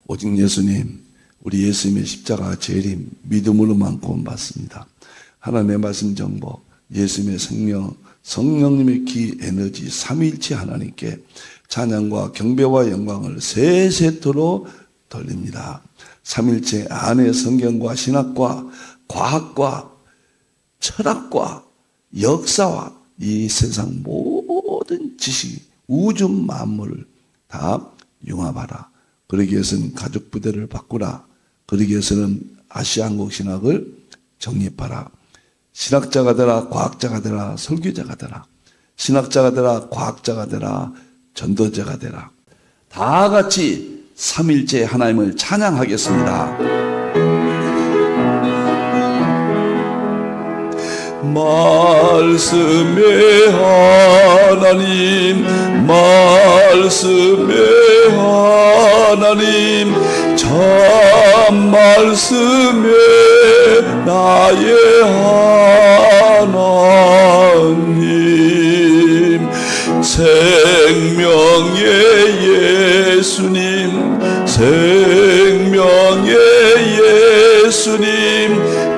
오직 예수님, 우리 예수님의 십자가 재림, 믿음으로만 구원받습니다. 하나님의 말씀 정보, 예수님의 생명, 성령님의 기 에너지, 삼위일체 하나님께 찬양과 경배와 영광을 세세토록 돌립니다. 삼위일체 안에 성경과 신학과 과학과 철학과 역사와 이 세상 모든 지식, 우주 만물을 다 융합하라. 그러기 위해서는 가족 부대를 바꾸라. 그러기 위해서는 아시아한국 신학을 정립하라. 신학자가 되라, 과학자가 되라, 설교자가 되라. 신학자가 되라, 과학자가 되라, 전도자가 되라. 다 같이 삼일째 하나님을 찬양하겠습니다. 말씀의 하나님, 말씀의 하나님, 참 말씀의 나의 하나님, 생명의 예수님, 생명의 예수님,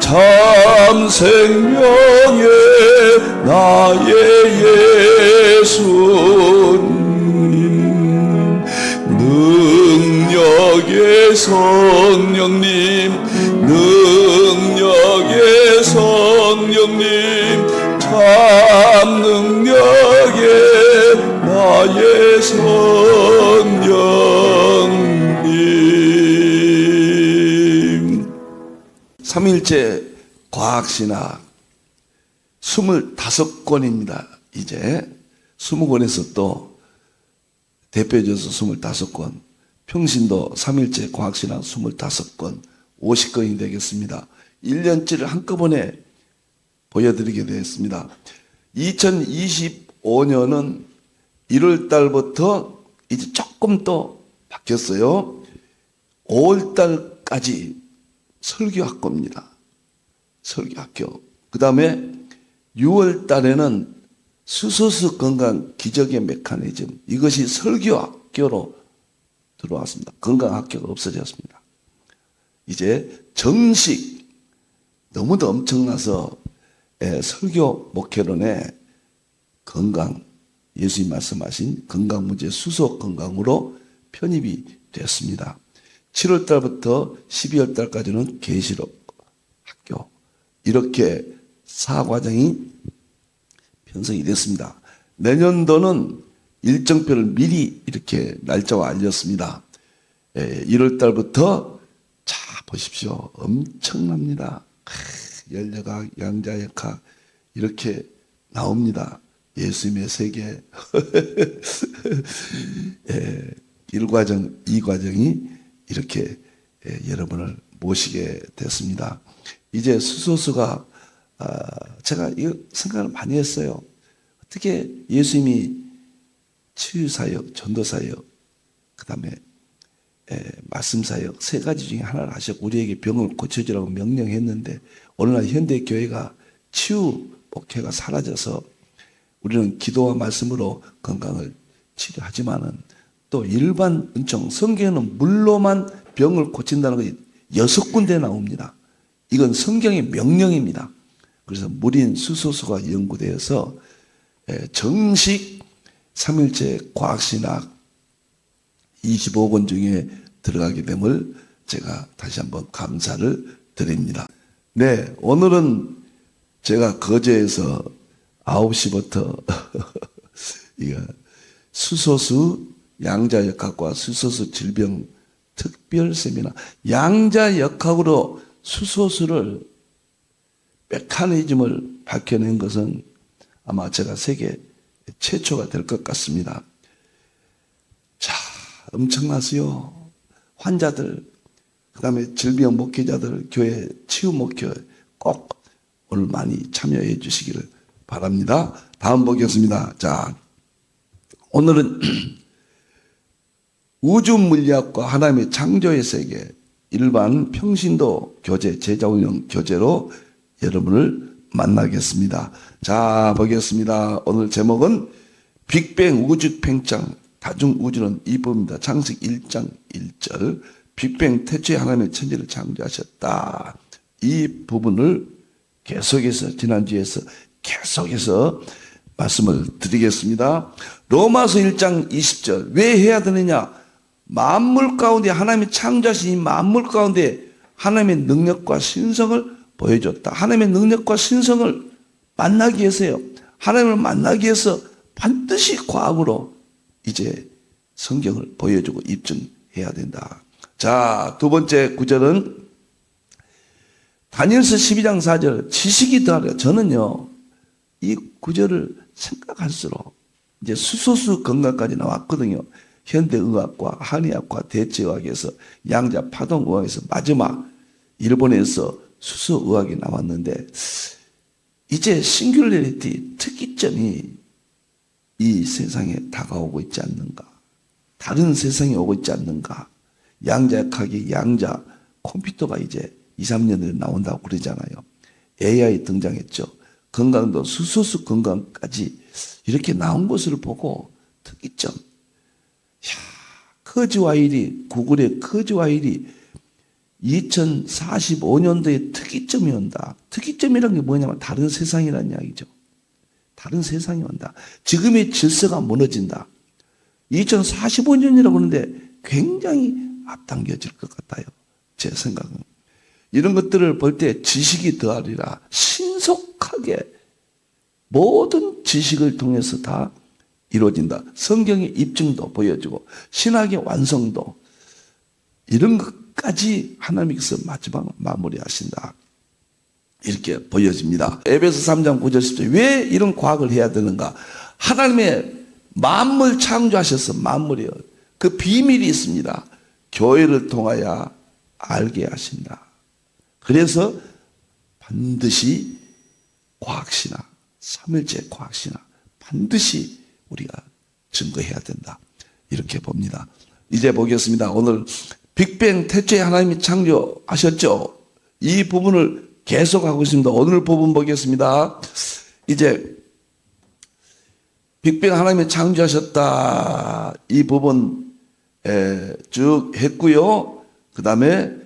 참 생명의 나의 예수님, 능력의 성령님, 능력의 성령님, 참 능력의 나의 성령님. 삼일째 과학신학 25권입니다. 이제 20권에서 또 대표져서 25권, 평신도 삼일째 과학신학 25권, 50권이 되겠습니다. 1년치를 한꺼번에 보여드리게 되었습니다. 2025년은 1월 달부터 이제 조금 더 바뀌었어요. 5월 달까지 설교학교입니다. 설교학교. 그 다음에 6월 달에는 수소수 건강 기적의 메커니즘. 이것이 설교학교로 들어왔습니다. 건강학교가 없어졌습니다. 이제 정식, 너무도 엄청나서 설교 목회론의 건강, 예수님 말씀하신 건강 문제 수소 건강으로 편입이 됐습니다. 7월 달부터 12월 달까지는 계시록 학교, 이렇게 4과정이 편성이 됐습니다. 내년도는 일정표를 미리 이렇게 날짜와 알렸습니다. 1월 달부터 자 보십시오. 엄청납니다. 열역학, 양자역학 이렇게 나옵니다. 예수님의 세계 1과정, 2과정이 이렇게 여러분을 모시게 됐습니다. 이제 수소수가 제가 이거 생각을 많이 했어요. 어떻게 예수님이 치유사역, 전도사역, 그 다음에 말씀사역 세 가지 중에 하나를 하셨고 우리에게 병을 고쳐주라고 명령했는데 오늘날 현대교회가 치유 목회가 사라져서 우리는 기도와 말씀으로 건강을 치료하지만은 또 일반 은총, 성경에는 물로만 병을 고친다는 것이 6군데 나옵니다. 이건 성경의 명령입니다. 그래서 물인 수소수가 연구되어서 정식 3일째 과학신학 25권 중에 들어가게 됨을 제가 다시 한번 감사를 드립니다. 네, 오늘은 제가 거제에서 9시부터 이거 수소수 양자역학과 수소수 질병 특별 세미나, 양자역학으로 수소수를 메커니즘을 밝혀낸 것은 아마 제가 세계 최초가 될 것 같습니다. 자, 엄청나세요. 환자들, 그 다음에 질병 목회자들, 교회 치유 목회 꼭 오늘 많이 참여해 주시기를 바랍니다. 다음 보겠습니다. 자, 오늘은 우주물리학과 하나님의 창조의 세계 일반 평신도 교재, 제자운영 교재로 여러분을 만나겠습니다. 자, 보겠습니다. 오늘 제목은 빅뱅 우주 팽창 다중우주론 2부입니다. 창세기 1장 1절 빅뱅 태초에 하나님의 천지를 창조하셨다. 이 부분을 계속해서 지난주에서 계속해서 말씀을 드리겠습니다. 로마서 1장 20절 왜 해야 되느냐? 만물 가운데 하나님이 창조하신 이 만물 가운데 하나님의 능력과 신성을 보여줬다. 하나님의 능력과 신성을 만나기 위해서요. 하나님을 만나기 위해서 반드시 과학으로 이제 성경을 보여주고 입증해야 된다. 자, 두 번째 구절은 다니엘서 12장 4절 지식이 더하라. 저는요 이 구절을 생각할수록 이제 수소수 건강까지 나왔거든요. 현대의학과, 한의학과, 대체의학에서 양자 파동의학에서 마지막 일본에서 수소의학이 나왔는데 이제 싱귤레리티 특이점이 이 세상에 다가오고 있지 않는가? 다른 세상에 오고 있지 않는가? 양자역학이 양자 컴퓨터가 이제 2, 3년 뒤에 나온다고 그러잖아요. AI 등장했죠. 건강도 수소수 건강까지 이렇게 나온 것을 보고 특이점. 커즈와일이 구글의 커즈와일이 2045년도에 특이점이 온다. 특이점이란 게 뭐냐면 다른 세상이라는 이야기죠. 다른 세상이 온다. 지금의 질서가 무너진다. 2045년이라고 하는데 굉장히 앞당겨질 것 같아요. 제 생각은. 이런 것들을 볼 때 지식이 더하리라. 신속하게 모든 지식을 통해서 다 이루어진다. 성경의 입증도 보여주고 신학의 완성도 이런 것까지 하나님께서 마지막 마무리하신다. 이렇게 보여집니다. 에베소 3장 9절 10절 왜 이런 과학을 해야 되는가? 하나님의 만물 창조하셔서 만물이요. 그 비밀이 있습니다. 교회를 통하여 알게 하신다. 그래서 반드시 과학신화, 삼일째 과학신화 반드시 우리가 증거해야 된다. 이렇게 봅니다. 이제 보겠습니다. 오늘 빅뱅 태초에 하나님이 창조하셨죠. 이 부분을 계속하고 있습니다. 오늘 부분 보겠습니다. 이제 빅뱅 하나님이 창조하셨다. 이 부분 쭉 했고요. 그 다음에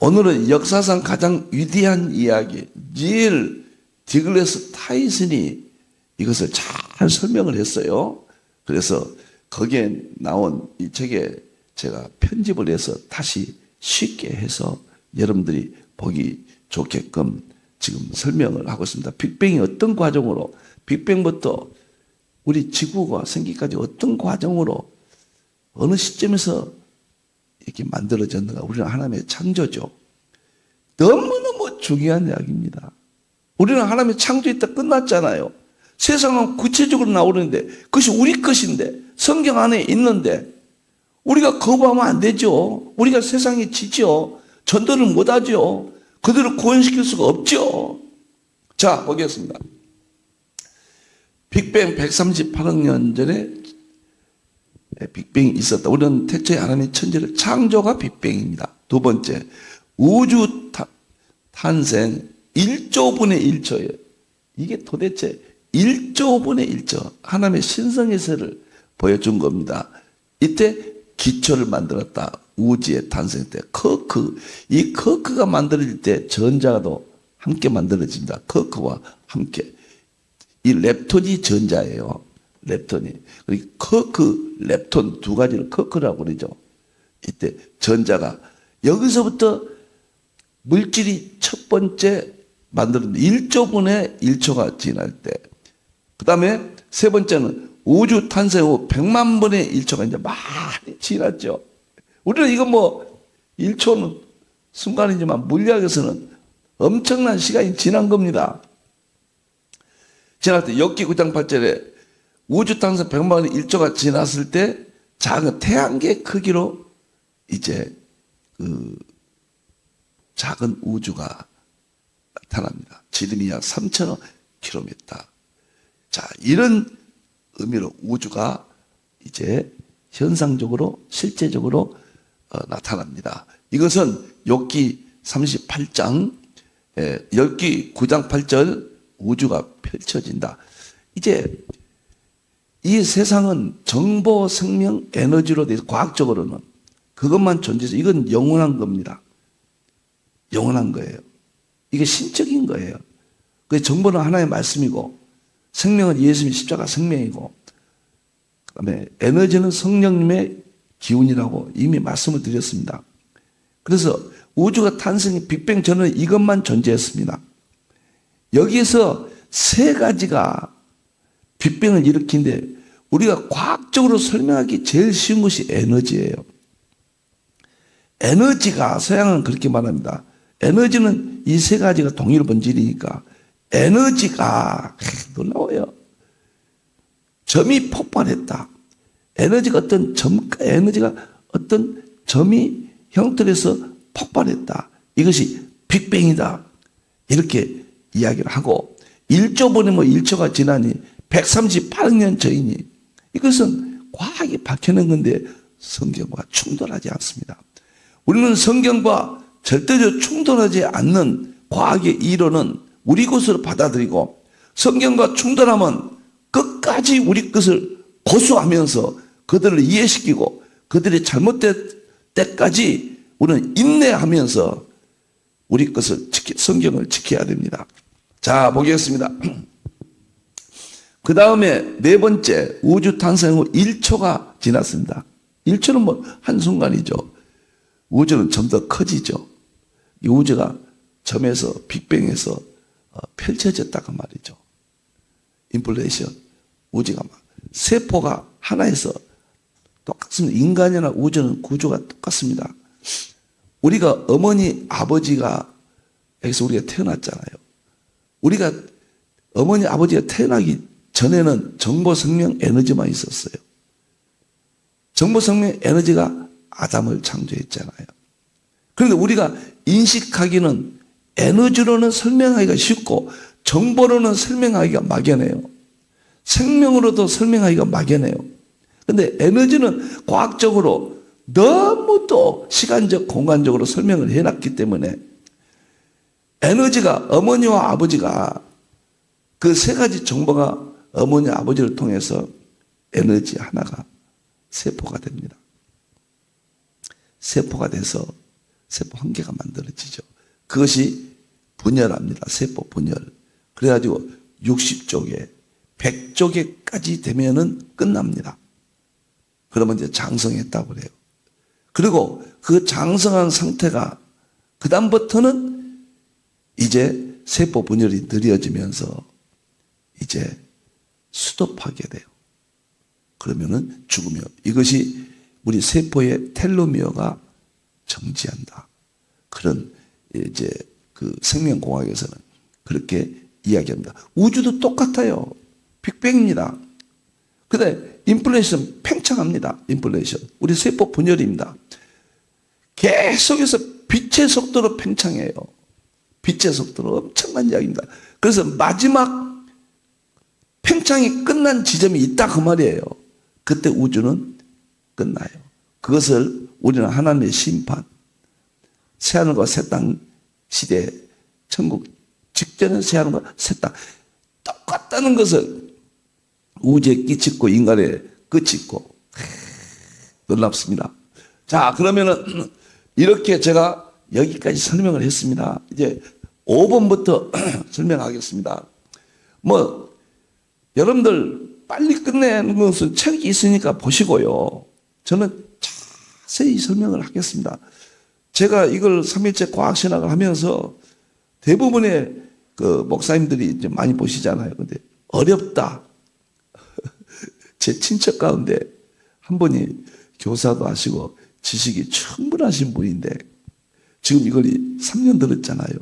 오늘은 역사상 가장 위대한 이야기 닐 디글래스 타이슨이 이것을 잘 설명을 했어요. 그래서 거기에 나온 이 책에 제가 편집을 해서 다시 쉽게 해서 여러분들이 보기 좋게끔 지금 설명을 하고 있습니다. 빅뱅이 어떤 과정으로 빅뱅부터 우리 지구가 생기기까지 어떤 과정으로 어느 시점에서 이렇게 만들어졌는가. 우리는 하나님의 창조죠. 너무너무 중요한 이야기입니다. 우리는 하나님의 창조했다 끝났잖아요. 세상은 구체적으로 나오는데 그것이 우리 것인데 성경 안에 있는데 우리가 거부하면 안 되죠. 우리가 세상에 지죠. 전도를 못하죠. 그들을 구원시킬 수가 없죠. 자, 보겠습니다. 빅뱅 138억 년 전에 빅뱅이 있었다. 우리는 태초에 하나님의 천지를 창조가 빅뱅입니다. 두 번째, 우주 탄생 1조 분의 1초예요. 이게 도대체 1조 분의 1초 하나님의 신성의세를 보여준 겁니다. 이때 기초를 만들었다. 우주의 탄생 때 커크, 이 커크가 만들어질 때 전자도 함께 만들어집니다. 커크와 함께. 이 렙톤이 전자예요. 렙톤이. 그리고 커크, 렙톤 두 가지를 커크라고 그러죠. 이때 전자가 여기서부터 물질이 첫 번째 만들어진 1조 분의 1초가 지날 때. 그 다음에 세 번째는 우주 탄생 후 100만 분의 1초가 이제 많이 지났죠. 우리는 이거 뭐 1초는 순간이지만 물리학에서는 엄청난 시간이 지난 겁니다. 지날 때 욥기 9장 8절에 우주 탄생 100만 분의 1초가 지났을 때 작은 태양계 크기로 이제 그 작은 우주가 나타납니다. 지름이 약 3,000억 킬로미터. 자, 이런 의미로 우주가 이제 현상적으로 실제적으로 나타납니다. 이것은 욥기 38장, 욥기 9장 8절 우주가 펼쳐진다. 이제 이 세상은 정보, 생명, 에너지로 돼서 과학적으로는 그것만 존재해서 이건 영원한 겁니다. 영원한 거예요. 이게 신적인 거예요. 그 정보는 하나의 말씀이고 생명은 예수님의 십자가 생명이고 그다음에 에너지는 성령님의 기운이라고 이미 말씀을 드렸습니다. 그래서 우주가 탄생이 빅뱅 전에는 이것만 존재했습니다. 여기에서 세 가지가 빅뱅을 일으키는데 우리가 과학적으로 설명하기 제일 쉬운 것이 에너지예요. 에너지가 서양은 그렇게 말합니다. 에너지는 이 세 가지가 동일 본질이니까 에너지가 놀라워요. 점이 폭발했다. 에너지가 어떤 점이 형틀에서 폭발했다. 이것이 빅뱅이다. 이렇게 이야기를 하고 1조 보내면 1초가 지나니 138억 년 전이니 이것은 과학이 밝혀낸 건데 성경과 충돌하지 않습니다. 우리는 성경과 절대적으로 충돌하지 않는 과학의 이론은 우리 것으로 받아들이고 성경과 충돌하면 끝까지 우리 것을 고수하면서 그들을 이해시키고 그들이 잘못된 때까지 우리는 인내하면서 우리 것을 성경을 지켜야 됩니다. 자, 보겠습니다. 그 다음에 네 번째, 우주 탄생 후 1초가 지났습니다. 1초는 뭐 한순간이죠. 우주는 좀 더 커지죠. 이 우주가 점에서 빅뱅에서 펼쳐졌다고 말이죠. 인플레이션. 우주가 막 세포가 하나에서 똑같습니다. 인간이나 우주는 구조가 똑같습니다. 우리가 어머니 아버지가 여기서 우리가 태어났잖아요. 우리가 어머니 아버지가 태어나기 전에는 정보 생명 에너지만 있었어요. 정보 생명 에너지가 아담을 창조했잖아요. 그런데 우리가 인식하기는 에너지로는 설명하기가 쉽고 정보로는 설명하기가 막연해요. 생명으로도 설명하기가 막연해요. 그런데 에너지는 과학적으로 너무 또 시간적, 공간적으로 설명을 해놨기 때문에 에너지가 어머니와 아버지가 그 세 가지 정보가 어머니, 아버지를 통해서 에너지 하나가 세포가 됩니다. 세포가 돼서 세포 한 개가 만들어지죠. 그것이 분열합니다. 세포 분열. 그래가지고 60쪽에 100쪽에까지 되면은 끝납니다. 그러면 이제 장성했다고 그래요. 그리고 그 장성한 상태가 그다음부터는 이제 세포 분열이 느려지면서 이제 수도하게 돼요. 그러면은 죽으며 이것이 우리 세포의 텔로미어가 정지한다. 그런 이제 그 생명공학에서는 그렇게 이야기합니다. 우주도 똑같아요. 빅뱅입니다. 근데 인플레이션 팽창합니다. 인플레이션. 우리 세포 분열입니다. 계속해서 빛의 속도로 팽창해요. 빛의 속도로 엄청난 이야기입니다. 그래서 마지막 팽창이 끝난 지점이 있다 그 말이에요. 그때 우주는 끝나요. 그것을 우리는 하나님의 심판, 새하늘과 새 땅 시대, 천국 직전의 새하늘과 새 땅 똑같다는 것을 우주에 끼치고 인간의 끝이 있고 놀랍습니다. 자, 그러면은 이렇게 제가 여기까지 설명을 했습니다. 이제 5번부터 설명하겠습니다. 뭐 여러분들 빨리 끝내는 것은 책이 있으니까 보시고요. 저는 자세히 설명을 하겠습니다. 제가 이걸 3일째 과학신학을 하면서 대부분의 그 목사님들이 이제 많이 보시잖아요. 근데 어렵다. 제 친척 가운데 한 분이 교사도 하시고 지식이 충분하신 분인데 지금 이걸 3년 들었잖아요.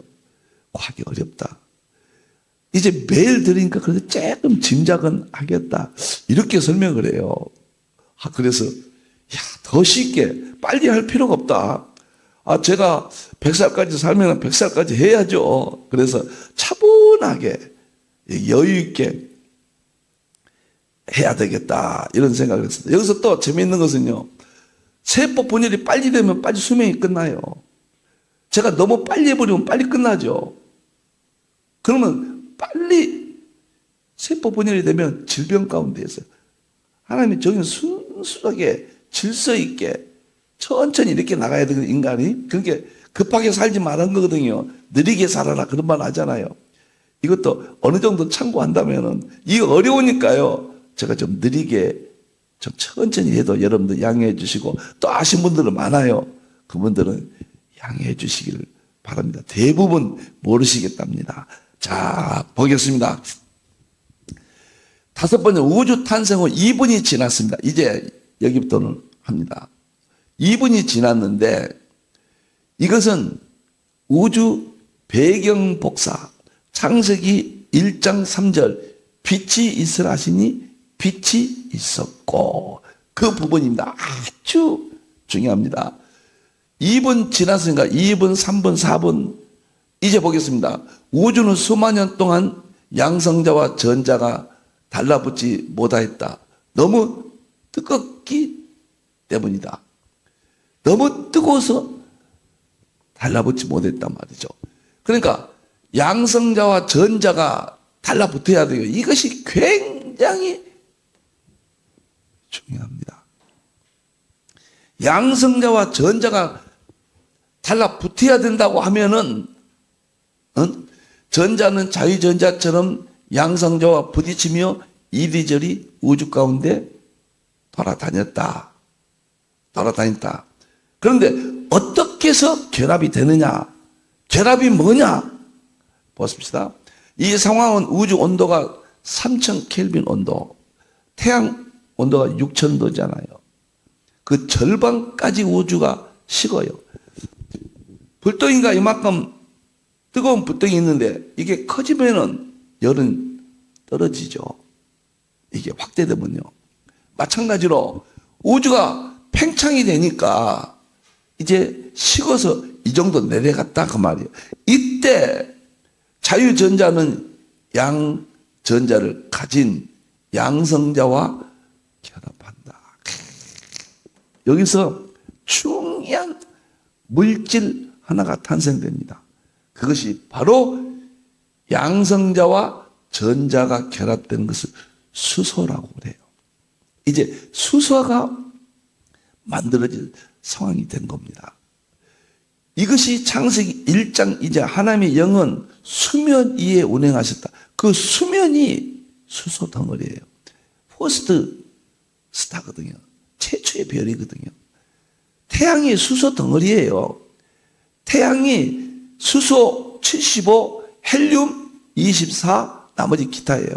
과학이 어렵다. 이제 매일 들으니까 그래도 조금 짐작은 하겠다. 이렇게 설명을 해요. 그래서 더 쉽게 빨리 할 필요가 없다. 제가 100살까지 살면 100살까지 해야죠. 그래서 차분하게 여유 있게 해야 되겠다. 이런 생각을 했습니다. 여기서 또 재미있는 것은요. 세포 분열이 빨리 되면 빨리 수명이 끝나요. 제가 너무 빨리 해버리면 빨리 끝나죠. 그러면 빨리 세포 분열이 되면 질병 가운데에서 하나님이 정말 순수하게 질서 있게 천천히 이렇게 나가야 되거든요, 인간이. 그러니까 급하게 살지 말은 거거든요. 느리게 살아라. 그런 말 하잖아요. 이것도 어느 정도 참고한다면은, 이거 어려우니까요. 제가 좀 느리게, 좀 천천히 해도 여러분들 양해해 주시고, 또 아신 분들은 많아요. 그분들은 양해해 주시기를 바랍니다. 대부분 모르시겠답니다. 자, 보겠습니다. 다섯 번째, 우주 탄생 후 2분이 지났습니다. 이제 여기부터는 합니다. 2분이 지났는데 이것은 우주 배경 복사, 창세기 1장 3절 빛이 있으라 하시니 빛이 있었고, 그 부분입니다. 아주 중요합니다. 2분 지났으니까 2분, 3분, 4분. 이제 보겠습니다. 우주는 수만 년 동안 양성자와 전자가 달라붙지 못하였다. 너무 뜨겁기 때문이다. 너무 뜨거워서 달라붙지 못했단 말이죠. 그러니까 양성자와 전자가 달라붙어야 돼요. 이것이 굉장히 중요합니다. 양성자와 전자가 달라붙어야 된다고 하면은, 전자는 자유전자처럼 양성자와 부딪히며 이리저리 우주 가운데 돌아다녔다. 그런데 어떻게 해서 결합이 되느냐? 결합이 뭐냐? 보십시다. 이 상황은 우주 온도가 3000 켈빈 온도, 태양 온도가 6000도잖아요. 그 절반까지 우주가 식어요. 불덩이가 이만큼 뜨거운 불덩이 있는데 이게 커지면은 열은 떨어지죠. 이게 확대되면요. 마찬가지로 우주가 팽창이 되니까 이제 식어서 이 정도 내려갔다 그 말이에요. 이때 자유전자는 양전자를 가진 양성자와 결합한다. 여기서 중요한 물질 하나가 탄생됩니다. 그것이 바로 양성자와 전자가 결합된 것을 수소라고 그래요. 이제 수소가 만들어질 상황이 된 겁니다. 이것이 창세기 1장 이제 하나님의 영은 수면 위에 운행하셨다. 그 수면이 수소 덩어리예요. 포스트 스타거든요. 최초의 별이거든요. 태양이 수소 덩어리예요. 태양이 수소 75, 헬륨 24, 나머지 기타예요.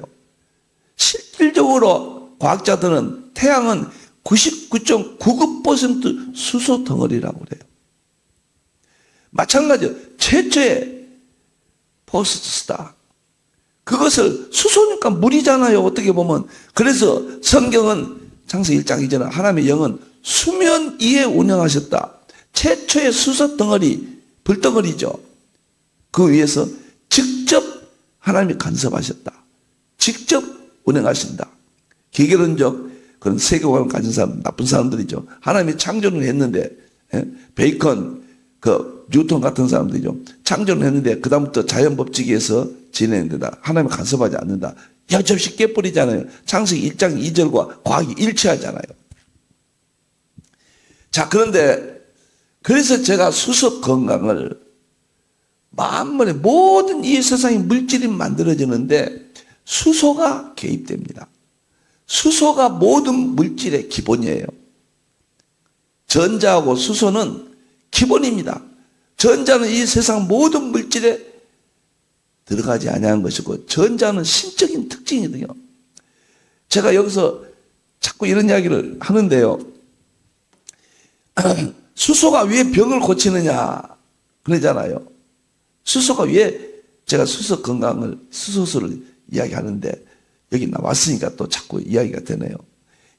실질적으로 과학자들은 태양은 99.99% 수소 덩어리라고 그래요. 마찬가지로 최초의 포스트 스타. 그것을 수소니까 물이잖아요. 어떻게 보면. 그래서 성경은 창세기 1장 이전에 하나님의 영은 수면 위에 운영하셨다. 최초의 수소 덩어리, 불덩어리죠. 그 위에서 직접 하나님이 간섭하셨다. 직접 운행하신다. 기계론적 그런 세계관을 가진 사람, 나쁜 사람들이죠. 하나님이 창조를 했는데, 베이컨, 뉴턴 같은 사람들이죠. 창조를 했는데, 그다음부터 자연법칙에서 지내는데다 하나님이 간섭하지 않는다. 여접시 깨버리잖아요. 창세기 1장 2절과 과학이 일치하잖아요. 자, 그런데, 그래서 제가 수소 건강을 만물의 모든 이 세상의 물질이 만들어지는데 수소가 개입됩니다. 수소가 모든 물질의 기본이에요. 전자하고 수소는 기본입니다. 전자는 이 세상 모든 물질에 들어가지 아니한 것이고 전자는 신적인 특징이거든요. 제가 여기서 자꾸 이런 이야기를 하는데요. 수소가 왜 병을 고치느냐 그러잖아요. 수소가 왜 제가 수소 건강을 수소수를 이야기하는데 여기 나왔으니까 또 자꾸 이야기가 되네요.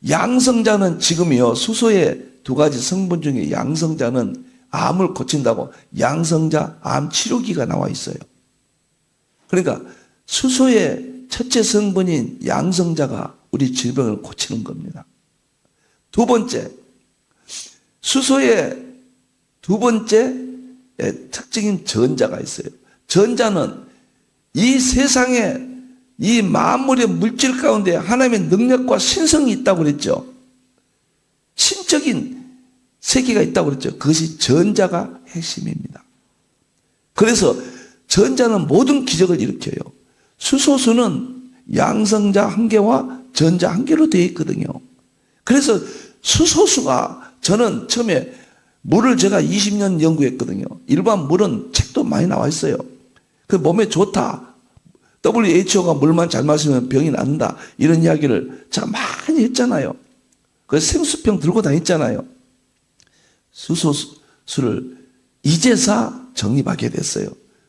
양성자는 지금이요 수소의 두 가지 성분 중에 양성자는 암을 고친다고 양성자 암 치료기가 나와 있어요. 그러니까 수소의 첫째 성분인 양성자가 우리 질병을 고치는 겁니다. 두 번째, 수소의 두 번째 특징인 전자가 있어요. 전자는 이 세상에 이 만물의 물질 가운데 하나님의 능력과 신성이 있다고 그랬죠. 신적인 세 개가 있다고 그랬죠. 그것이 전자가 핵심입니다. 그래서 전자는 모든 기적을 일으켜요. 수소수는 양성자 한 개와 전자 한 개로 되어 있거든요. 그래서 수소수가, 저는 처음에 물을 제가 20년 연구했거든요. 일반 물은 책도 많이 나와 있어요. 그 몸에 좋다. WHO가 물만 잘 마시면 병이 낫는다. 이런 이야기를 제가 많이 했잖아요. 그래서 생수병 들고 다녔잖아요. 수소수를 이제서 정립하게 됐어요.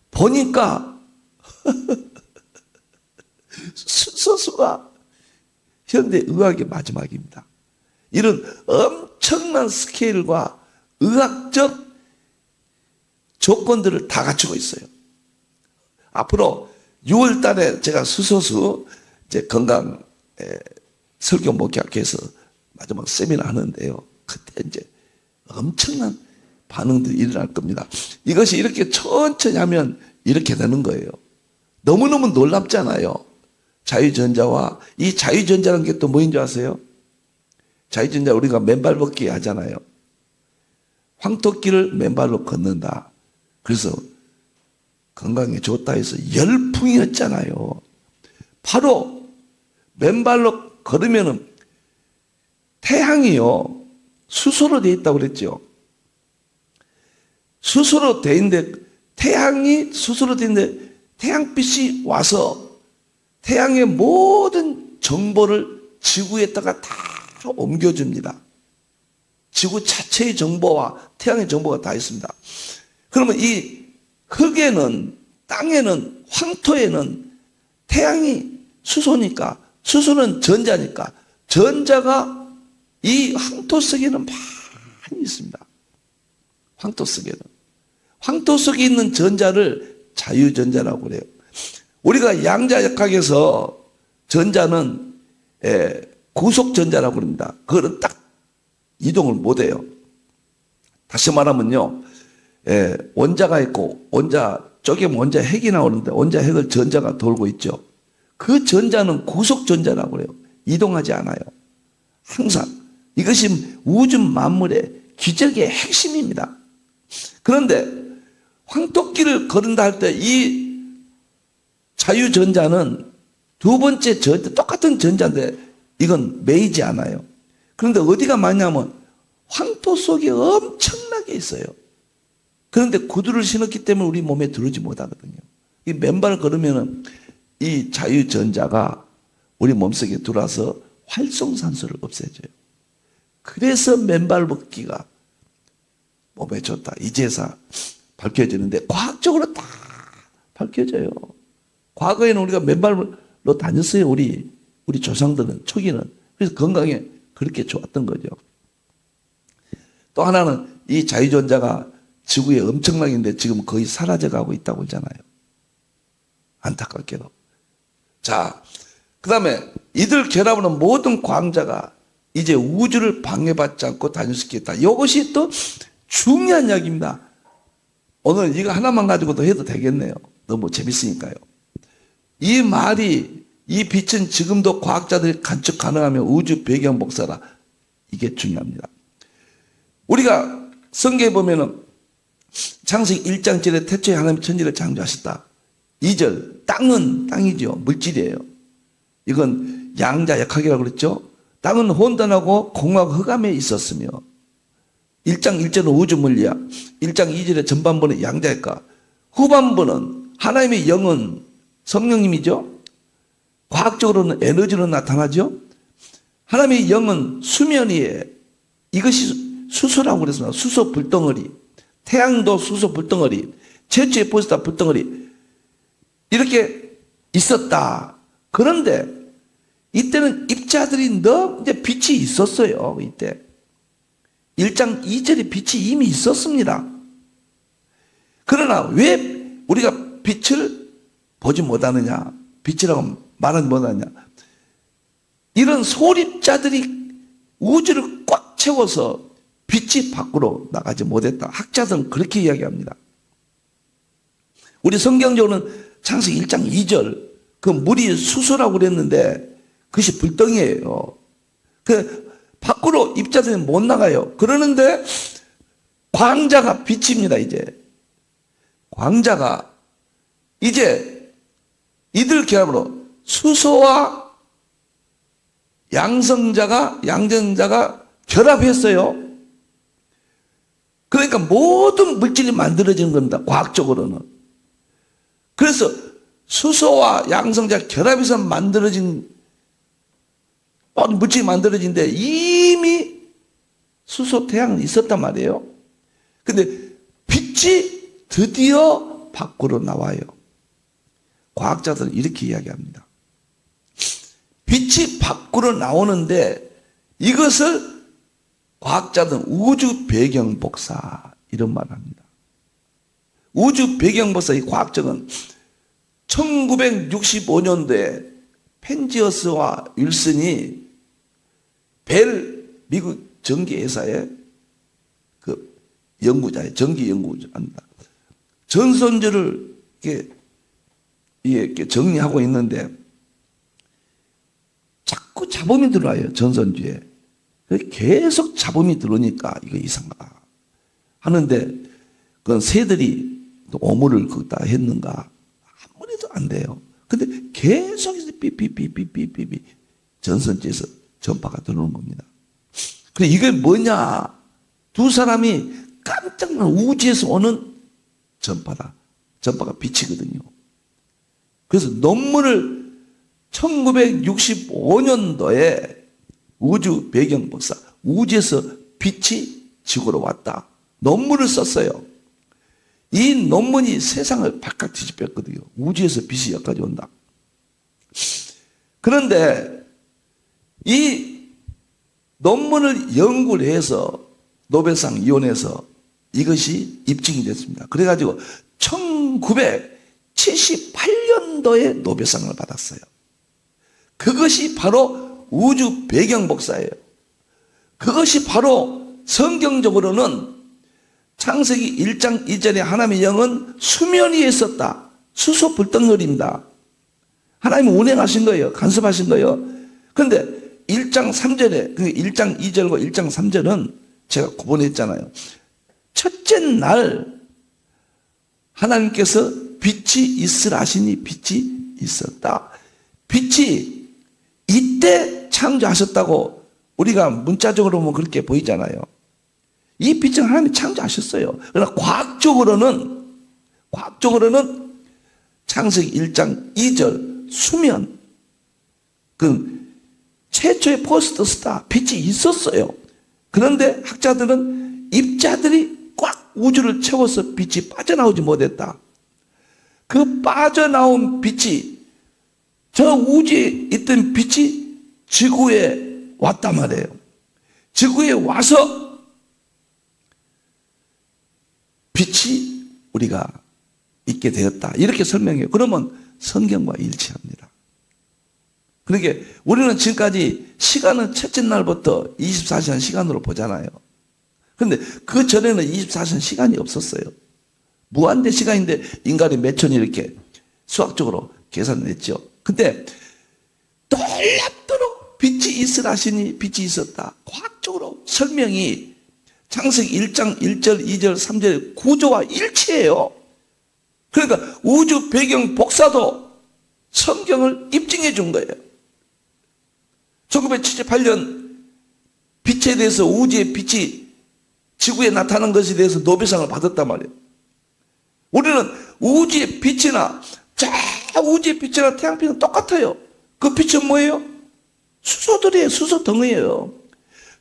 보니까 수소수가 현대 의학의 마지막입니다. 이런 엄청난 스케일과 의학적 조건들을 다 갖추고 있어요. 앞으로 6월 달에 제가 수소수 이제 건강 설교 목회학회에서 마지막 세미나 하는데요. 그때 이제 엄청난 반응들이 일어날 겁니다. 이것이 이렇게 천천히 하면 이렇게 되는 거예요. 너무너무 놀랍잖아요. 자유전자와, 이 자유전자라는 게 또 뭐인 줄 아세요? 자유전자 우리가 맨발 걷기 하잖아요. 황토길을 맨발로 걷는다. 그래서 건강에 좋다 해서 열풍이었잖아요. 바로 맨발로 걸으면은 태양이요, 수소로 되어 있다고 그랬죠. 수소로 되어 있는데, 태양이 수소로 되어 있는데 태양빛이 와서 태양의 모든 정보를 지구에다가 다 옮겨줍니다. 지구 자체의 정보와 태양의 정보가 다 있습니다. 그러면 이 흙에는, 땅에는, 황토에는 태양이 수소니까, 수소는 전자니까, 전자가 이 황토 속에는 많이 있습니다. 황토 속에는. 황토 속에 있는 전자를 자유전자라고 그래요. 우리가 양자역학에서 전자는 구속전자라고 합니다. 그거는 딱 이동을 못해요. 다시 말하면요, 원자가 있고, 원자 쪼개면 원자 핵이 나오는데 원자 핵을 전자가 돌고 있죠. 그 전자는 구속전자라고 그래요. 이동하지 않아요. 항상. 이것이 우주 만물의 기적의 핵심입니다. 그런데 황토길을 걸은다 할 때 이 자유전자는 두 번째 전자, 똑같은 전자인데 이건 매이지 않아요. 그런데 어디가 많냐면 황토 속에 엄청나게 있어요. 그런데 구두를 신었기 때문에 우리 몸에 들어오지 못하거든요. 이 맨발을 걸으면 이 자유전자가 우리 몸속에 들어와서 활성산소를 없애줘요. 그래서 맨발 걷기가 몸에 좋다. 이제서 밝혀지는데 과학적으로 다 밝혀져요. 과거에는 우리가 맨발로 다녔어요. 우리 조상들은, 초기는. 그래서 건강에 그렇게 좋았던 거죠. 또 하나는 이 자유전자가 지구에 엄청나게 있는데 지금 거의 사라져가고 있다고 하잖아요. 안타깝게도. 자, 그 다음에 이들 결합하는 모든 광자가 이제 우주를 방해받지 않고 다닐 수 있겠다. 이것이 또 중요한 이야기입니다. 오늘 이거 하나만 가지고도 해도 되겠네요. 너무 재밌으니까요. 이 말이, 이 빛은 지금도 과학자들이 관측 가능하며 우주 배경 복사라. 이게 중요합니다. 우리가 성경에 보면은 창세기 1장 7에 태초에 하나님 천지를 창조하셨다. 2절, 땅은 땅이죠. 물질이에요. 이건 양자역학이라고 그랬죠. 땅은 혼돈하고 공허하고 흑암에 있었으며, 1장 1절은 우주물리야, 1장 2절의 전반부는 양자역학, 후반부는 하나님의 영은 성령님이죠. 과학적으로는 에너지로 나타나죠. 하나님의 영은 수면 위에, 이것이 수소라고 그랬습니다. 수소 불덩어리, 태양도 수소 불덩어리, 최초의 포스타 불덩어리, 이렇게 있었다. 그런데 이때는 입자들이 너무 이제 빛이 있었어요. 이때 1장 2절에 빛이 이미 있었습니다. 그러나 왜 우리가 빛을 보지 못하느냐, 빛이라고 말하지 못하느냐, 이런 소립자들이 우주를 꽉 채워서 빛이 밖으로 나가지 못했다. 학자들은 그렇게 이야기합니다. 우리 성경적으로는 창세기 1장 2절, 그 물이 수소라고 그랬는데 그것이 불덩이에요. 그 밖으로 입자들이 못 나가요. 그러는데 광자가 빛입니다. 광자가 이제 이들 결합으로 수소와 양성자가 결합했어요. 그러니까 모든 물질이 만들어지는 겁니다. 과학적으로는. 그래서 수소와 양성자 결합해서 만들어진 모든 물질이 만들어진데 이미 수소 태양은 있었단 말이에요. 근데 빛이 드디어 밖으로 나와요. 과학자들은 이렇게 이야기합니다. 빛이 밖으로 나오는데 이것을 과학자들은 우주 배경 복사 이런 말을 합니다. 우주 배경 복사 이 과학적은 1965년도에 펜지어스와 윌슨이 벨 미국 전기회사의 그 연구자예요. 전기 연구자입니다. 전선주를 이렇게 정리하고 있는데 자꾸 잡음이 들어와요. 전선주에. 계속 잡음이 들어오니까 이거 이상하다 하는데 그건 새들이 오물을 거기다 했는가 아무래도 안 돼요. 근데 계속해서 삐삐삐삐삐삐 전선주에서 전파가 들어오는 겁니다. 그래 이게 뭐냐? 두 사람이 깜짝 놀란 우주에서 오는 전파다. 전파가 빛이거든요. 그래서 논문을 1965년도에 우주 배경 복사, 우주에서 빛이 지구로 왔다. 논문을 썼어요. 이 논문이 세상을 바깥 뒤집혔거든요. 우주에서 빛이 여기까지 온다. 그런데 이 논문을 연구를 해서 노벨상 위원회에서 이것이 입증이 됐습니다. 그래가지고 1978년도에 노벨상을 받았어요. 그것이 바로 우주 배경 복사예요. 그것이 바로 성경적으로는 창세기 1장 2절에 하나님의 영은 수면 위에 있었다. 수소 불덩어리입니다. 하나님은 운행하신 거예요. 간섭하신 거예요. 그런데 1장 3절에 1장 2절과 1장 3절은 제가 구분했잖아요. 첫째 날 하나님께서 빛이 있으라 하시니 빛이 있었다. 빛이 이때 창조하셨다고 우리가 문자적으로 보면 그렇게 보이잖아요. 이 빛은 하나님이 창조하셨어요. 그러나 과학적으로는 창세기 1장 2절 수면 그 최초의 포스트 스타 빛이 있었어요. 그런데 학자들은 입자들이 꽉 우주를 채워서 빛이 빠져나오지 못했다. 그 빠져나온 빛이 저 우주에 있던 빛이 지구에 왔단 말이에요. 지구에 와서 빛이 우리가 있게 되었다. 이렇게 설명해요. 그러면 성경과 일치합니다. 그러니까 우리는 지금까지 시간은 첫째 날부터 24시간 시간으로 보잖아요. 그런데 그 전에는 24시간 시간이 없었어요. 무한대 시간인데 인간이 몇 천 이렇게 수학적으로 계산을 했죠. 근데 놀랍도록 빛이 있으라 하시니 빛이 있었다. 과학적으로 설명이 창세기 1장 1절 2절 3절 구조와 일치해요. 그러니까 우주 배경 복사도 성경을 입증해 준 거예요. 1978년 빛에 대해서 우주의 빛이 지구에 나타난 것에 대해서 노벨상을 받았단 말이에요. 우리는 우주의 빛이나 우주의 빛이나 태양빛은 똑같아요. 그 빛은 뭐예요? 수소들이에요. 수소 덩어리예요.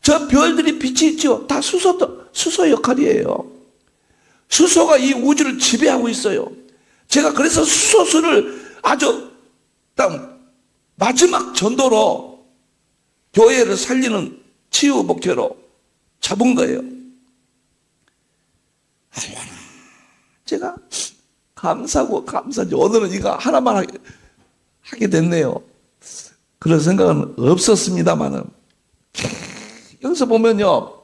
저 별들이 빛이 있죠. 다 수소 역할이에요. 수소가 이 우주를 지배하고 있어요. 제가 그래서 수소수를 아주 딱 마지막 전도로 교회를 살리는 치유 목표로 잡은 거예요. 얼마나 제가 감사하고 감사하지. 오늘은 이거 하나만 하게 됐네요. 그런 생각은 없었습니다만은 여기서 보면요,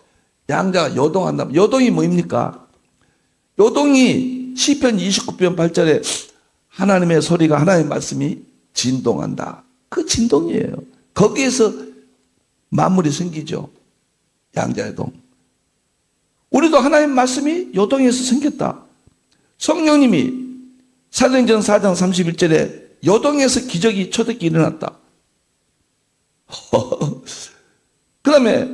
양자가 요동한다. 요동이 뭐입니까? 요동이 시편 29편 8절에 하나님의 소리가 하나님의 말씀이 진동한다. 그 진동이에요. 거기에서 만물이 생기죠. 양자의 동. 우리도 하나님 말씀이 요동에서 생겼다. 성령님이 사도행전 4장 31절에 요동에서 기적이 초대기 일어났다. 그 다음에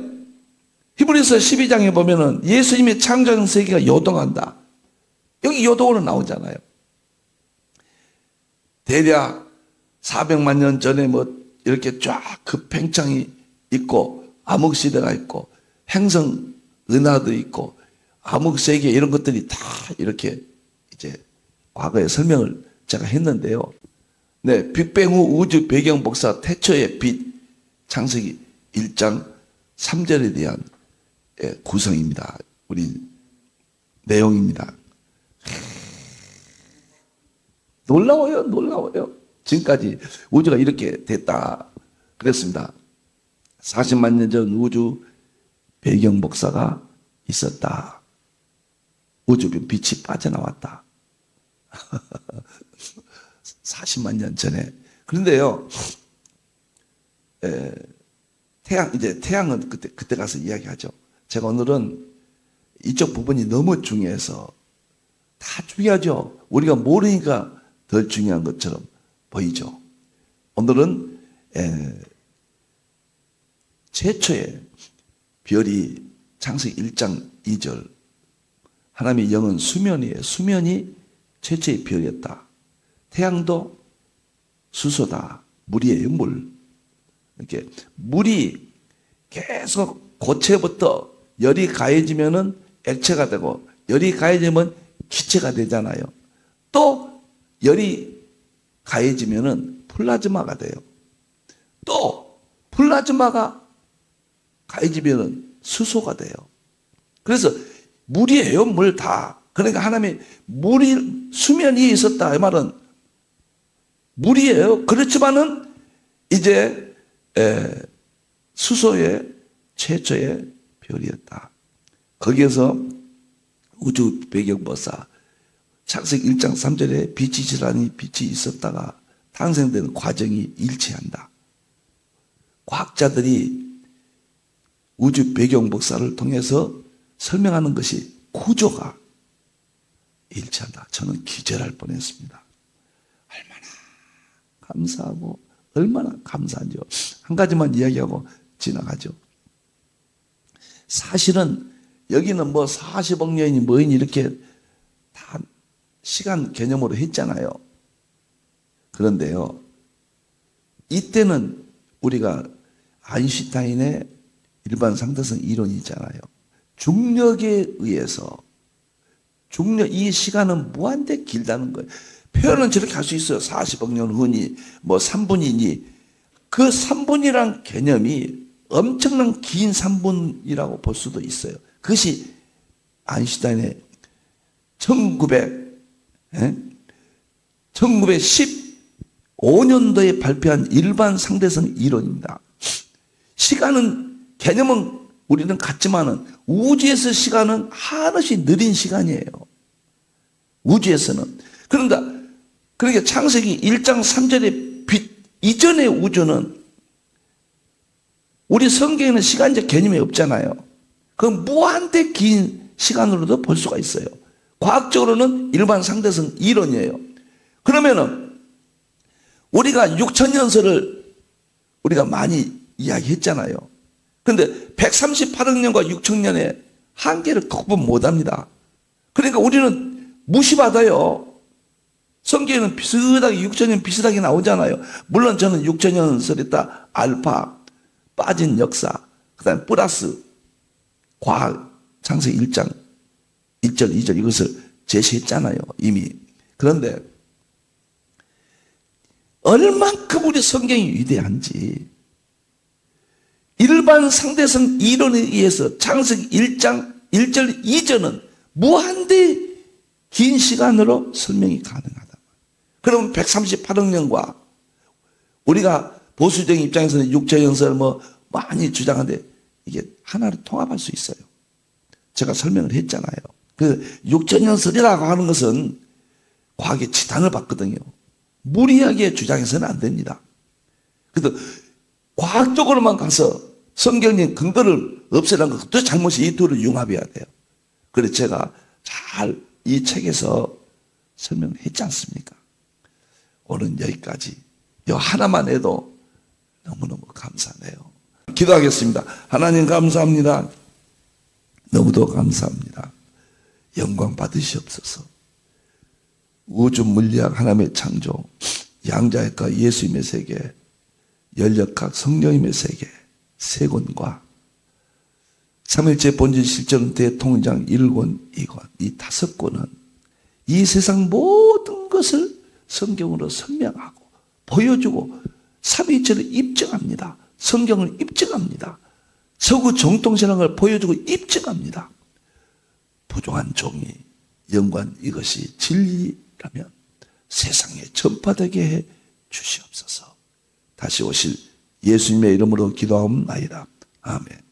히브리서 12장에 보면은 예수님의 창조한 세계가 요동한다. 여기 요동으로 나오잖아요. 대략 400만 년 전에 뭐 이렇게 쫙 그 팽창이 있고 암흑시대가 있고 행성 은하도 있고 암흑세계 이런 것들이 다 이렇게 이제 과거에 설명을 제가 했는데요. 네, 빅뱅 후 우주 배경 복사 태초의 빛 창세기 1장 3절에 대한 구성입니다. 우리 내용입니다. 놀라워요, 놀라워요. 지금까지 우주가 이렇게 됐다 그랬습니다. 40만 년 전 우주 배경 복사가 있었다. 우주변 빛이 빠져나왔다. 40만 년 전에. 그런데요, 태양은 그때 가서 이야기하죠. 제가 오늘은 이쪽 부분이 너무 중요해서, 다 중요하죠. 우리가 모르니까 덜 중요한 것처럼 보이죠. 오늘은 최초의 별이 창세기 1장 2절 하나님의 영은 수면이에요. 수면이 최초의 별이었다. 태양도 수소다. 물이에요, 물. 이렇게 물이 계속 고체부터 열이 가해지면은 액체가 되고 열이 가해지면 기체가 되잖아요. 또 열이 가해지면은 플라즈마가 돼요. 또 플라즈마가 가해지면은 수소가 돼요. 그래서 물이에요, 물 다. 그러니까 하나님이 물이 수면 위에 있었다 이 말은 물이에요. 그렇지만은 이제 수소의 최초의 별이었다. 거기에서 우주 배경보사 창세기 1장 3절에 빛이 지라니 빛이 있었다가 탄생되는 과정이 일치한다. 과학자들이 우주 배경 복사를 통해서 설명하는 것이 구조가 일치한다. 저는 기절할 뻔했습니다. 얼마나 감사하고 얼마나 감사한지요. 한 가지만 이야기하고 지나가죠. 사실은 여기는 뭐 40억 년이니 뭐니 이렇게 다 시간 개념으로 했잖아요. 그런데요, 이때는 우리가 아인슈타인의 일반 상대성 이론이 있잖아요. 중력에 의해서 이 시간은 무한대 길다는 거예요. 표현은 저렇게 할 수 있어요. 40억 년 후니 뭐 3분이니 그 3분이란 개념이 엄청난 긴 3분이라고 볼 수도 있어요. 그것이 아인슈타인의 1915년도에 발표한 일반 상대성 이론입니다. 시간은 개념은 우리는 같지만은 우주에서 시간은 한없이 느린 시간이에요. 우주에서는. 그러니까 창세기 1장 3절의 빛 이전의 우주는 우리 성경에는 시간적 개념이 없잖아요. 그 무한대 긴 시간으로도 볼 수가 있어요. 과학적으로는 일반 상대성 이론이에요. 그러면은 우리가 6천년설을 우리가 많이 이야기했잖아요. 그런데 138억 년과 6천 년의 한계를 극복 못합니다. 그러니까 우리는 무시받아요. 성경에는 비슷하게 6천 년 비슷하게 나오잖아요. 물론 저는 6천 년설이다 알파 빠진 역사 그 다음에 플러스 과학 창세기 1장 1절 2절 이것을 제시했잖아요 이미. 그런데 얼만큼 우리 성경이 위대한지 일반 상대성 이론에 의해서 창세기 1장 1절 2절은 무한대 긴 시간으로 설명이 가능하다. 그럼 138억 년과 우리가 보수적인 입장에서는 6천 년설 뭐 많이 주장하는데 이게 하나로 통합할 수 있어요. 제가 설명을 했잖아요. 그 6천 년설이라고 하는 것은 과학의 지탄을 받거든요. 무리하게 주장해서는 안 됩니다. 그래서 과학적으로만 가서 성경의 근거를 없애라는 것도 잘못이 이 둘을 융합해야 돼요. 그래서 제가 잘 이 책에서 설명했지 않습니까? 오늘 여기까지. 이 하나만 해도 너무너무 감사해요. 기도하겠습니다. 하나님 감사합니다. 너무도 감사합니다. 영광 받으시옵소서. 우주 물리학 하나님의 창조, 양자역학 예수님의 세계, 연력학 성령님의 세계 세 권과 삼일째 본질 실전 대통령 1권, 2권 이 5권은 이 세상 모든 것을 성경으로 설명하고 보여주고 삼위일체를 입증합니다. 성경을 입증합니다. 서구 정통신앙을 보여주고 입증합니다. 부족한 종이 영관 이것이 진리라면 세상에 전파되게 해 주시옵소서. 다시 오실 예수님의 이름으로 기도하옵나이다. 아멘.